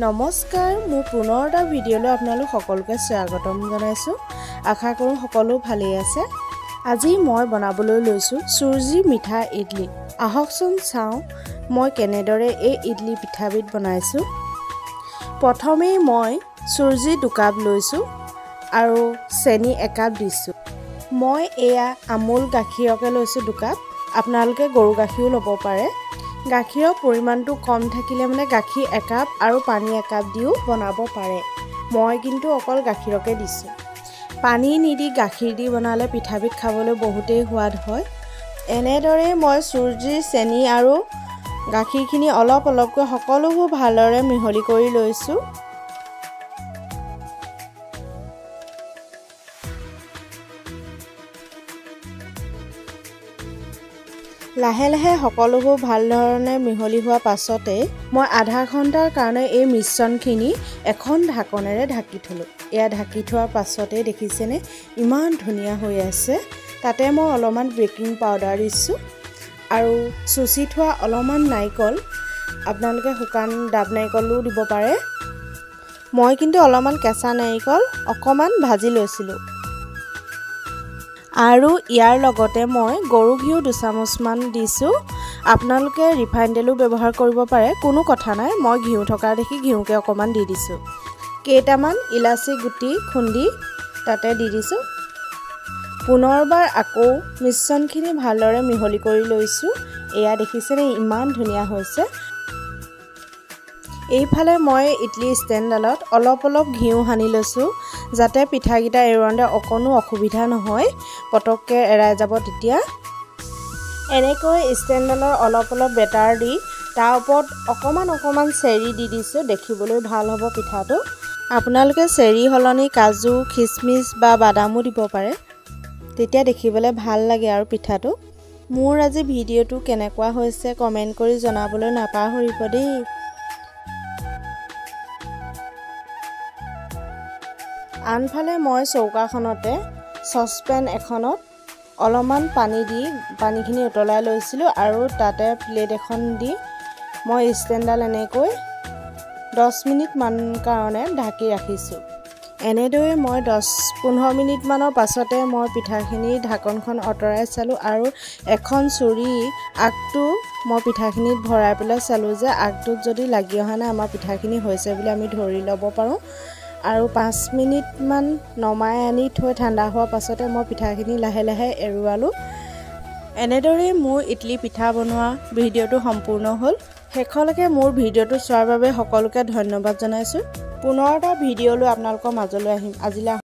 নমস্কাৰ মোৰ পুনৰ এটা ভিডিঅ'লৈ আপোনালোক সকলোকে স্বাগতম জনাইছো। আশা কৰোঁ সকলো ভালেই আছে। আজি মই বনাবলৈ লৈছো চুজি মিঠা ইডলি। আহকচোন চাওঁ মই কেনেদৰে এই ইডলি পিঠাবিধ বনাইছো। প্ৰথমে মই চুজি 2 কাপ লৈছো আৰু চেনি 1 কাপ দিছো। মই এয়া আমুল গাখীৰকে লৈছো 2 কাপ। আপোনালোকে গৰু গাখীৰো ল'ব পাৰে। গাখীৰৰ পৰিমাণটো কম থাকিলে মানে গাখীৰ 1 কাপ আৰু পানী 1 কাপ দিও বনাব পাৰে। মই কিন্তু অকল গাখীৰকে দিছো। পানী নিদি গাখীৰ দি বনালে পিঠাবিধ খাবলৈ বহুতেই সোৱাদ হয়। এনেদৰে মই চুজি, চেনি আৰু গাখীৰখিনি অলপ অলপকৈ সকলোবোৰ ভালদৰে মিহলি কৰি লৈছো। লাহে লাহে সকলোবোৰ ভাল ধৰণে মিহলি হোৱা পাছতে মই আধা ঘণ্টাৰ কাৰণে এই মিশ্ৰণখিনি এখন ঢাকনেৰে ঢাকি থলো। এয়া ঢাকি থোৱাৰ পাছতে দেখিছেনে ইমান ধুনীয়া হৈ আছে। তাতে মই অলপমান বেকিং পাউডাৰ দিছো আৰু চুচি থোৱা অলপমান নাৰিকল, আপোনালোকে শুকান ডাব নাৰিকলো দিব পাৰে। মই কিন্তু অলপমান কেঁচা নাৰিকল অকমান ভাজি লৈছিলো। আৰু ইয়াৰ লগতে মই গৰু ঘিউ 2 চামুচমান দিছো। আপোনালোকে ৰিফাইন তেলো ব্যৱহাৰ কৰিব পাৰে, কোনো কথা নাই। মই ঘিউ থকা দেখি ঘিউকে অকমান দি দিছো। কেইটামান ইলাচি গুটি খুন্দি তাতে দি দিছো। পুনৰবাৰ আকৌ মিশ্ৰণখিনি ভালদৰে মিহলি কৰি লৈছো। এয়া দেখিছেনে ইমান ধুনীয়া হৈছে। এইফালে মই ইডলি ষ্টেণ্ডডালত অলপ অলপ ঘিউ সানি লৈছো যাতে পিঠাগিটা এৰুৱাওঁতে অকণো অসুবিধা নহয়, পটককে এৰাই যাব। তেতিয়া এনেকৈ ষ্টেণ্ডডালৰ অলপ অলপ বেটাৰ দি তাৰ ওপৰত অকমান চেৰি দি দিছো। দেখিবলৈ ভাল হ'ব পিঠাটো। আপোনালোকে চেৰি হলনি কাজু, খিচমিচ বা বাদামো দিব পাৰে, তেতিয়া দেখিবলৈ ভাল লাগে আৰু পিঠাটো। মোৰ আজি ভিডিঅ'টো কেনেকুৱা হৈছে কমেন্ট কৰি জনাবলৈ নাপাহৰিব দেই। আনফালে মই চৌকাখনতে চচপেন এখনত অলপমান পানী দি পানীখিনি উতলাই লৈছিলোঁ আৰু তাতে প্লেট এখন দি মই ষ্টেণ্ডডাল এনেকৈ 10 মিনিটমান কাৰণে ঢাকি ৰাখিছোঁ। এনেদৰে মই 10-15 মিনিটমানৰ পাছতে মই পিঠাখিনি ঢাকনখন আঁতৰাই চালোঁ আৰু এখন চুৰি আগটো মই পিঠাখিনিত ভৰাই পেলাই চালোঁ যে আগটোত যদি লাগি অহা নাই আমাৰ পিঠাখিনি হৈছে বুলি আমি ধৰি ল'ব পাৰোঁ। আৰু 5 মিনিটমান নমাই আনি থৈ ঠাণ্ডা হোৱাৰ পাছতে মই পিঠাখিনি লাহে লাহে এৰুৱালোঁ। এনেদৰে মোৰ ইডলি পিঠা বনোৱা ভিডিঅ'টো সম্পূৰ্ণ হ'ল। শেষলৈকে মোৰ ভিডিঅ'টো চোৱাৰ বাবে সকলোকে ধন্যবাদ জনাইছোঁ। পুনৰ এটা ভিডিঅ' লৈ আপোনালোকৰ মাজলৈ আহিম। আজিলৈ